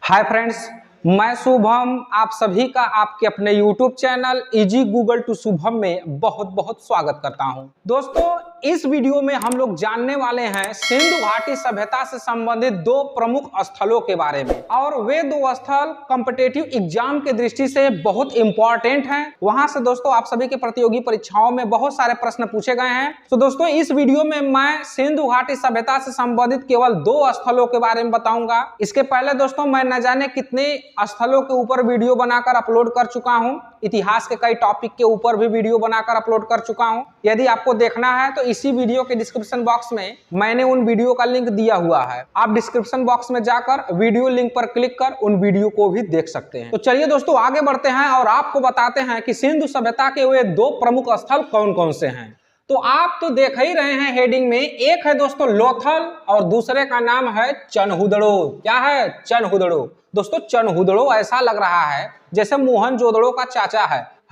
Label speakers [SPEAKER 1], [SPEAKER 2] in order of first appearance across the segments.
[SPEAKER 1] Hi friends, मैं शुभम आप सभी का आपके अपने YouTube चैनल इजी गूगल टू शुभम में बहुत बहुत स्वागत करता हूं। दोस्तों, इस वीडियो में हम लोग जानने वाले हैं सिंधु घाटी सभ्यता से संबंधित दो प्रमुख स्थलों के बारे में, और वे दो स्थल कॉम्पिटिटिव एग्जाम के दृष्टि से बहुत इंपॉर्टेंट हैं। वहां से दोस्तों आप सभी के प्रतियोगी परीक्षाओं में बहुत सारे प्रश्न पूछे गए हैं। तो दोस्तों इस वीडियो में मैं सिंधु घाटी सभ्यता से संबंधित केवल दो स्थलों के बारे में बताऊंगा। इसके पहले दोस्तों मैं न जाने कितने स्थलों के ऊपर वीडियो बनाकर अपलोड कर चुका हूं। इतिहास के कई टॉपिक के ऊपर भी वीडियो बनाकर अपलोड कर चुका हूं। यदि आपको देखना है तो इसी वीडियो के डिस्क्रिप्शन बॉक्स में मैंने उन वीडियो का लिंक दिया हुआ है। आप डिस्क्रिप्शन बॉक्स में जाकर वीडियो लिंक पर क्लिक कर उन वीडियो को भी देख सकते हैं। तो चलिए दोस्तों आगे बढ़ते हैं और आपको बताते हैं कि सिंधु सभ्यता के वे दो प्रमुख स्थल कौन कौन से हैं। तो आप तो देख ही रहे हैं हेडिंग में, एक है दोस्तों लोथल और दूसरे का नाम है चनहुदड़ो। क्या है? चनहुदड़ो। दोस्तों चनहुदड़ो ऐसा लग रहा है जैसे मोहनजोदड़ो का चाचा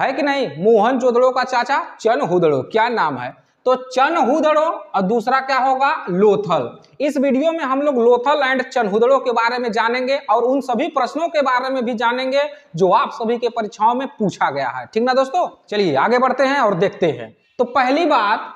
[SPEAKER 1] है कि नहीं? मोहनजोदड़ो का चाचा चनहुदड़ो, क्या नाम है? तो चनहुदड़ो और दूसरा क्या होगा? लोथल। इस वीडियो में हम लोग लोथल एंड चनहुदड़ो के बारे में जानेंगे और उन सभी प्रश्नों के बारे में भी जानेंगे जो आप सभी के परीक्षाओं में पूछा गया है। ठीक ना दोस्तों? चलिए आगे बढ़ते हैं और देखते हैं। तो पहली बात,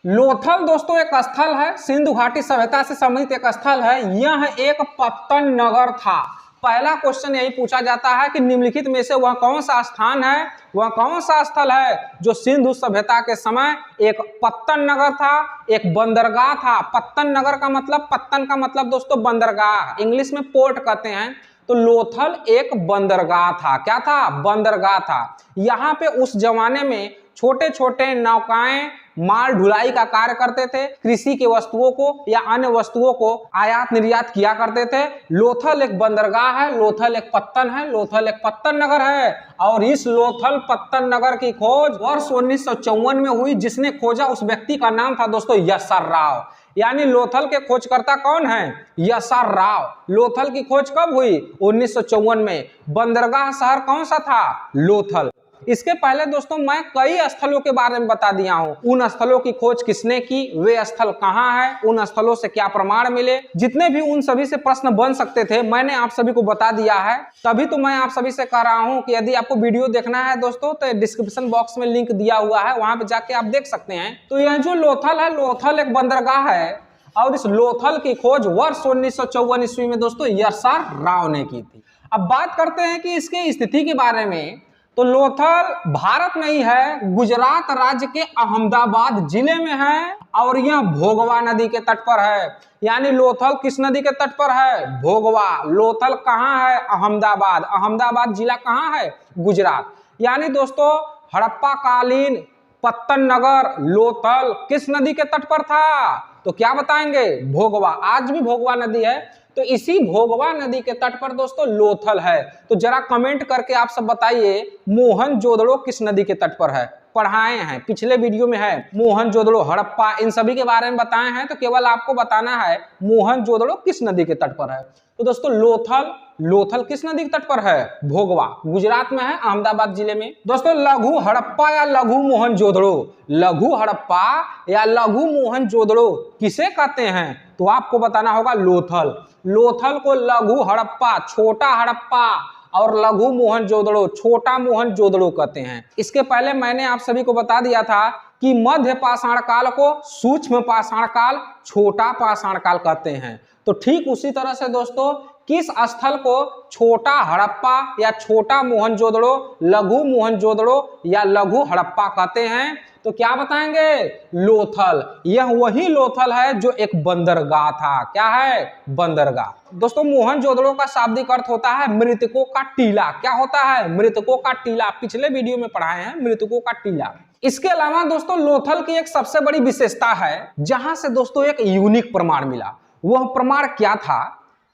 [SPEAKER 1] लोथल दोस्तों एक स्थल है, सिंधु घाटी सभ्यता से संबंधित एक स्थल है। यह एक पत्तन नगर था। पहला क्वेश्चन यही पूछा जाता है कि निम्नलिखित में से वह कौन सा स्थान है, वह कौन सा स्थल है जो सिंधु सभ्यता के समय एक पत्तन नगर था, एक बंदरगाह था। पत्तन नगर का मतलब, पत्तन का मतलब दोस्तों बंदरगाह, इंग्लिश में पोर्ट कहते हैं। तो लोथल एक बंदरगाह था। क्या था? बंदरगाह था। यहाँ पे उस जमाने में छोटे छोटे नौकाएं माल ढुलाई का कार्य करते थे, कृषि के वस्तुओं को या अन्य वस्तुओं को आयात निर्यात किया करते थे। लोथल एक बंदरगाह है, लोथल एक पत्तन है, लोथल एक पत्तन नगर है। और इस लोथल पत्तन नगर की खोज वर्ष 1954 में हुई। जिसने खोजा उस व्यक्ति का नाम था दोस्तों यशर राव। यानी लोथल के खोजकर्ता कौन है? यशर राव। लोथल की खोज कब हुई? 1954 में। बंदरगाह शहर कौन सा था? लोथल। इसके पहले दोस्तों मैं कई स्थलों के बारे में बता दिया हूं। उन स्थलों की खोज किसने की, वे स्थल कहां है, उन स्थलों से क्या प्रमाण मिले, जितने भी उन सभी से प्रश्न बन सकते थे मैंने आप सभी को बता दिया है। तभी तो मैं आप सभी से कह रहा हूं कि यदि आपको वीडियो देखना है दोस्तों तो डिस्क्रिप्शन बॉक्स में लिंक दिया हुआ है, वहां पे जाके आप देख सकते हैं। तो यह जो लोथल है, लोथल एक बंदरगाह है और इस लोथल की खोज वर्ष 1954 ईस्वी में दोस्तों यशर राव ने की थी। अब बात करते हैं कि इसकी स्थिति के बारे में। तो लोथल भारत में ही है, गुजरात राज्य के अहमदाबाद जिले में है और यह भोगवा नदी के तट पर है। यानी लोथल किस नदी के तट पर है? भोगवा। लोथल कहाँ है? अहमदाबाद। अहमदाबाद जिला कहाँ है? गुजरात। यानी दोस्तों हड़प्पा कालीन पत्तन नगर लोथल किस नदी के तट पर था? तो क्या बताएंगे? भोगवा। आज भी भोगवा नदी है, तो इसी भोगवा नदी के तट पर दोस्तों लोथल है। तो जरा कमेंट करके आप सब बताइए मोहनजोदड़ो किस नदी के तट पर है? पढ़ाए हैं, पिछले वीडियो में है मोहनजोदड़ो, हड़प्पा, इन सभी के बारे में बताए हैं। तो केवल आपको बताना है मोहनजोदड़ो किस नदी के तट पर है। तो दोस्तों लोथल, लोथल किस नदी के तट पर है? भोगवा, गुजरात में है, अहमदाबाद जिले में। दोस्तों लघु हड़प्पा या लघु मोहनजोदड़ो, लघु हड़प्पा या लघु मोहनजोदड़ो किसे कहते हैं? तो आपको बताना होगा लोथल। लोथल को लघु हड़प्पा, छोटा हड़प्पा, और लघु मोहनजोदड़ो, छोटा मोहनजोदड़ो कहते हैं। इसके पहले मैंने आप सभी को बता दिया था कि मध्य पाषाण काल को सूक्ष्म पाषाण काल, छोटा पाषाण काल कहते हैं। तो ठीक उसी तरह से दोस्तों किस स्थल को छोटा हड़प्पा या छोटा मोहनजोदड़ो, लघु मोहनजोदड़ो या लघु हड़प्पा कहते हैं? तो क्या बताएंगे? लोथल। यह वही लोथल है जो एक बंदरगाह था। क्या है? बंदरगाह। दोस्तों मोहनजोदड़ो का शाब्दिक अर्थ होता है मृतकों का टीला। क्या होता है? मृतकों का टीला। पिछले वीडियो में पढ़ाए हैं मृतकों का टीला। इसके अलावा दोस्तों लोथल की एक सबसे बड़ी विशेषता है जहां से दोस्तों एक यूनिक प्रमाण मिला। वह प्रमाण क्या था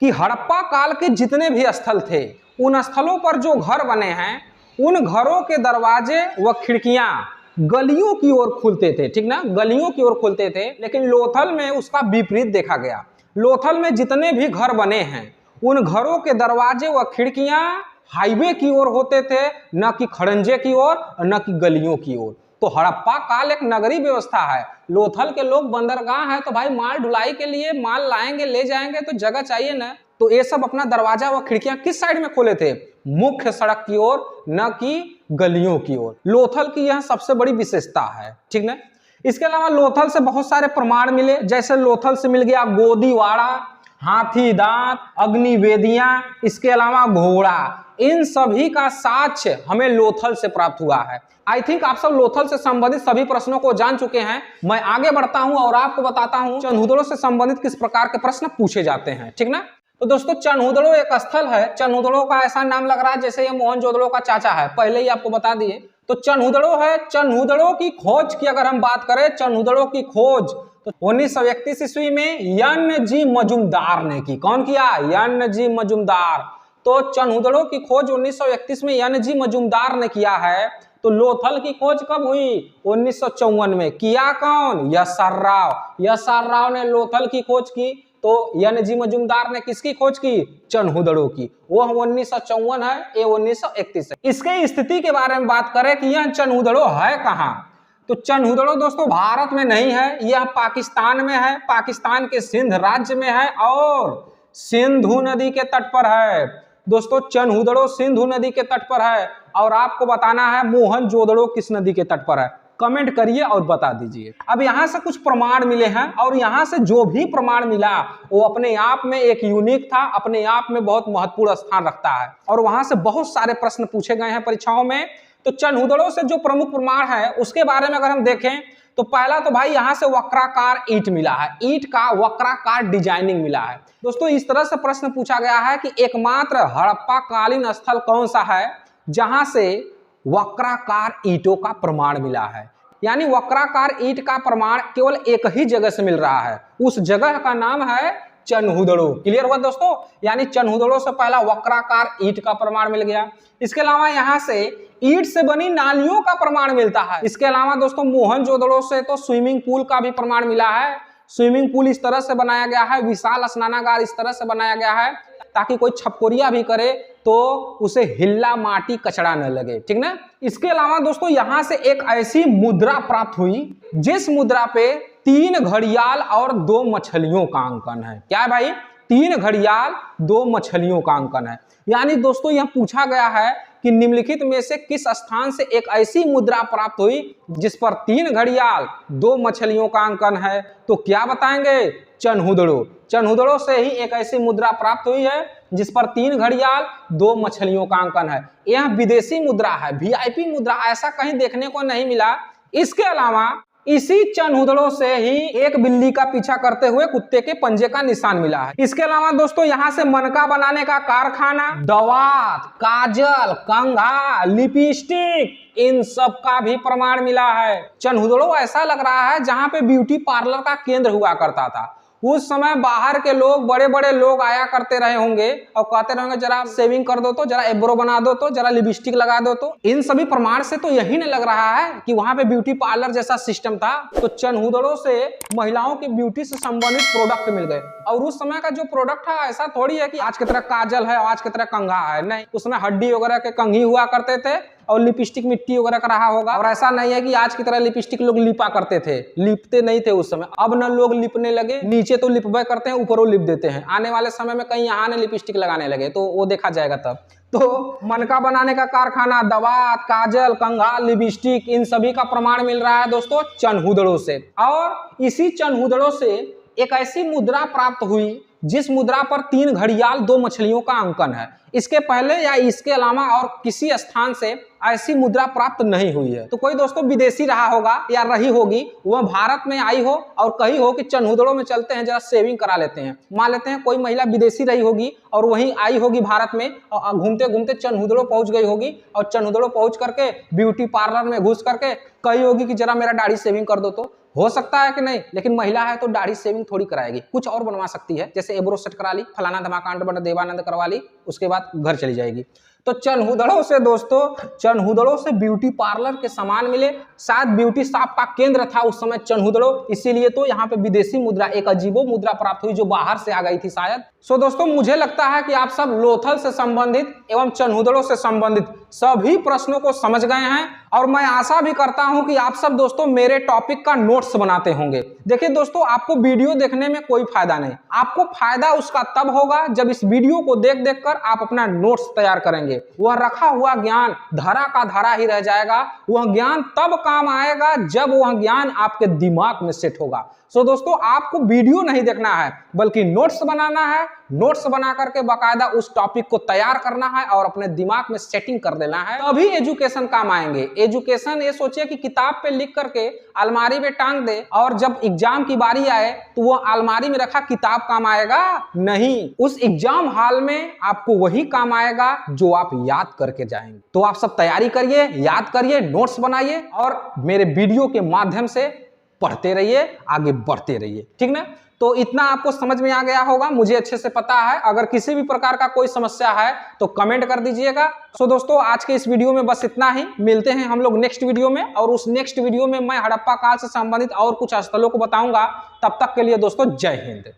[SPEAKER 1] कि हड़प्पा काल के जितने भी स्थल थे उन स्थलों पर जो घर बने हैं उन घरों के दरवाजे व खिड़कियां गलियों की ओर खुलते थे। ठीक ना? गलियों की ओर खुलते थे। लेकिन लोथल में उसका विपरीत देखा गया। लोथल में जितने भी घर बने हैं उन घरों के दरवाजे व खिड़कियां हाईवे की ओर होते थे, न कि खड़ंजे की ओर, न कि गलियों की ओर। तो हड़प्पा काल एक नगरीय व्यवस्था है। लोथल के लोग बंदरगाह है तो भाई माल ढुलाई के लिए माल लाएंगे ले जाएंगे तो जगह चाहिए ना। तो ये सब अपना दरवाजा व खिड़कियां किस साइड में खोले थे? मुख्य सड़क की ओर, न कि गलियों की ओर। लोथल की यह सबसे बड़ी विशेषता है, ठीक ना। इसके अलावा लोथल से बहुत सारे प्रमाण मिले, जैसे लोथल से मिल गया गोदीवाड़ा, हाथी दांत, अग्निवेदियां, इसके अलावा घोड़ा। इन सभी का साक्ष्य हमें लोथल से प्राप्त हुआ है। आई थिंक आप सब लोथल से संबंधित सभी प्रश्नों को जान चुके हैं। मैं आगे बढ़ता हूं और आपको बताता हूं चनहुदड़ो से संबंधित किस प्रकार के प्रश्न पूछे जाते हैं, ठीक ना। तो दोस्तों चनहुदड़ो एक स्थल है। चनहुदड़ो का ऐसा नाम लग रहा है जैसे ये मोहनजोदड़ो का चाचा है, पहले ही आपको बता दिए। तो चनहुदड़ो है। चनहुदड़ो की खोज की अगर हम बात करें, चनहुदड़ो की खोज तो 1931 ईस्वी में एन जी मजुमदार ने की। कौन किया? N G Majumdar. तो चनहुदड़ो की खोज 1931 में एन जी मजुमदार ने किया है। तो लोथल की खोज कब हुई? 1954 में। किया कौन? एस.आर. राव। एस.आर. राव ने लोथल की खोज की। तो एन जी मजुमदार ने किसकी खोज की? चनहुदड़ो की। वो 1954 है, ये 1931 है। इसके स्थिति के बारे में बात करें कि यह चनहुदड़ो है कहां, तो चनहुदड़ो दोस्तों भारत में नहीं है, यह पाकिस्तान में है। पाकिस्तान के सिंध राज्य में है और सिंधु नदी के तट पर है। दोस्तों चनहुदड़ो सिंधु नदी के तट पर है। और आपको बताना है मोहनजोदड़ो किस नदी के तट पर है, कमेंट करिए और बता दीजिए। अब यहां से कुछ प्रमाण मिले हैं और यहां से जो भी प्रमाण मिला वो अपने आप में एक यूनिक था, अपने आप में बहुत महत्वपूर्ण स्थान रखता है और वहां से बहुत सारे प्रश्न पूछे गए हैं परीक्षाओं में। तो चनहुदड़ो से जो प्रमुख प्रमाण है उसके बारे में अगर हम देखें तो पहला तो भाई यहां से वक्राकार ईंट मिला है, ईंट का वक्राकार डिजाइनिंग मिला है। दोस्तों इस तरह से प्रश्न पूछा गया है कि एकमात्र हड़प्पा कालीन स्थल कौन सा है जहां से वक्राकार ईंटों का प्रमाण मिला है। यानी वक्राकार ईंट का प्रमाण केवल एक ही जगह से मिल रहा है, उस जगह का नाम है चनहुदड़ो। क्लियर हुआ दोस्तों? यानी चनहुदड़ो से पहला वक्राकार ईंट का प्रमाण मिल गया। इसके अलावा यहां से ईंट से बनी नालियों का प्रमाण मिलता है। इसके अलावा दोस्तों मोहनजोदड़ो से तो स्विमिंग पूल का भी प्रमाण मिला है। स्विमिंग पूल इस तरह से बनाया गया है, विशाल स्नानागार इस तरह से बनाया गया है ताकि कोई छपकोरिया भी करे तो उसे हिल्ला माटी कचड़ा न लगे, ठीक ना। इसके अलावा दोस्तों यहां से एक ऐसी मुद्रा प्राप्त हुई जिस मुद्रा पे 3 घड़ियाल और 2 मछलियों का अंकन है। क्या है भाई? 3 घड़ियाल 2 मछलियों का अंकन है। यानी दोस्तों यह पूछा गया है कि निम्नलिखित में से किस स्थान से एक ऐसी मुद्रा प्राप्त हुई जिस पर 3 घड़ियाल 2 मछलियों का अंकन है। तो क्या बताएंगे? चनहुदड़ो। चनहुदड़ो से ही एक ऐसी मुद्रा प्राप्त हुई है जिस पर 3 घड़ियाल 2 मछलियों का अंकन है। यह विदेशी मुद्रा है, वीआईपी मुद्रा, ऐसा कहीं देखने को नहीं मिला। इसके अलावा इसी चनहुदड़ो से ही एक बिल्ली का पीछा करते हुए कुत्ते के पंजे का निशान मिला है। इसके अलावा दोस्तों यहाँ से मनका बनाने का कारखाना, दवात, काजल, कंघा, लिपस्टिक, इन सब का भी प्रमाण मिला है। चनहुदड़ो ऐसा लग रहा है जहाँ पे ब्यूटी पार्लर का केंद्र हुआ करता था। उस समय बाहर के लोग, बड़े बड़े लोग आया करते रहे होंगे और कहते रहेंगे जरा शेविंग कर दो, तो जरा एब्रो बना दो, तो जरा लिपस्टिक लगा दो। तो इन सभी प्रमाण से तो यही नहीं लग रहा है कि वहां पे ब्यूटी पार्लर जैसा सिस्टम था। तो चनहुदड़ो से महिलाओं की ब्यूटी से संबंधित प्रोडक्ट मिल गए। और उस समय का जो प्रोडक्ट था ऐसा थोड़ी है कि आज की तरह काजल है, आज की तरह कंघा है, नहीं। उसमें हड्डी वगैरह के कंघी हुआ करते थे और लिपस्टिक मिट्टी वगैरह का रहा होगा। और ऐसा नहीं है कि आज की तरह लिपस्टिक लोग लिपा करते थे, लिपते नहीं थे उस समय। अब न लोग लिपने लगे, नीचे तो लिपबे करते हैं, ऊपर वो लिप देते हैं। आने वाले समय में कहीं यहाँ ने लिपस्टिक लगाने लगे तो वो देखा जाएगा तब। तो मनका बनाने का कारखाना, दवात, काजल, कंघा, लिपस्टिक, इन सभी का प्रमाण मिल रहा है दोस्तों चनहुदड़ो से। और इसी चनहुदड़ो से एक ऐसी मुद्रा प्राप्त हुई जिस मुद्रा पर 3 घड़ियाल 2 मछलियों का अंकन है। इसके पहले या इसके अलावा और किसी स्थान से ऐसी मुद्रा प्राप्त नहीं हुई है। तो कोई दोस्तों विदेशी रहा होगा या रही होगी, वह भारत में आई हो और कही हो कि चनहुदड़ो में चलते हैं, जरा शेविंग करा लेते हैं। मान लेते हैं कोई महिला विदेशी रही होगी और वहीं आई होगी भारत में और घूमते घूमते चनहुदड़ो पहुंच गई होगी और चनहुदड़ो पहुंच करके ब्यूटी पार्लर में घुस करके कही होगी कि जरा मेरा दाढ़ी शेविंग कर दो। तो हो सकता है कि नहीं, लेकिन महिला है तो दाढ़ी शेविंग थोड़ी कराएगी, कुछ और बनवा सकती है, जैसे एब्रो सेट करा ली, फलाना धमाकांड बना देवानंद करवा ली, उसके बाद घर चली जाएगी। तो चनहुदड़ो से दोस्तों, चनहुदड़ो से ब्यूटी पार्लर के सामान मिले। शायद ब्यूटी शॉप का केंद्र था उस समय चनहुदड़ो, इसीलिए तो यहाँ पे विदेशी मुद्रा, एक अजीबो मुद्रा प्राप्त हुई जो बाहर से आ गई थी शायद। सो दोस्तों मुझे लगता है कि आप सब लोथल से संबंधित एवं चनहुदड़ों से संबंधित सभी प्रश्नों को समझ गए हैं और मैं आशा भी करता हूं कि आप सब दोस्तों मेरे टॉपिक का नोट्स बनाते होंगे। देखिए दोस्तों, आपको वीडियो देखने में कोई फायदा नहीं, आपको फायदा उसका तब होगा जब इस वीडियो को देख देख कर आप अपना नोट्स तैयार करेंगे। वह रखा हुआ ज्ञान धारा का धारा ही रह जाएगा। वह ज्ञान तब काम आएगा जब वह ज्ञान आपके दिमाग में सेट होगा। सो दोस्तों, आपको वीडियो नहीं देखना है बल्कि नोट्स बनाना है। नोट्स बना करके बाकायदा उस टॉपिक को तैयार करना है और अपने दिमाग में सेटिंग कर देना है, तभी एजुकेशन काम आएंगे। एजुकेशन ये सोचिए कि किताब पे लिख करके अलमारी में टांग दे और जब एग्जाम की बारी आए तो वो अलमारी में रखा किताब काम आएगा? नहीं, उस एग्जाम हॉल में आपको वही काम आएगा जो आप याद करके जाएंगे। तो आप सब तैयारी करिए, याद करिए, नोट्स बनाइए और मेरे वीडियो के माध्यम से पढ़ते रहिए, आगे बढ़ते रहिए, ठीक ना। तो इतना आपको समझ में आ गया होगा, मुझे अच्छे से पता है। अगर किसी भी प्रकार का कोई समस्या है तो कमेंट कर दीजिएगा। सो दोस्तों, आज के इस वीडियो में बस इतना ही। मिलते हैं हम लोग नेक्स्ट वीडियो में, और उस नेक्स्ट वीडियो में मैं हड़प्पा काल से संबंधित और कुछ स्थलों को बताऊंगा। तब तक के लिए दोस्तों जय हिंद।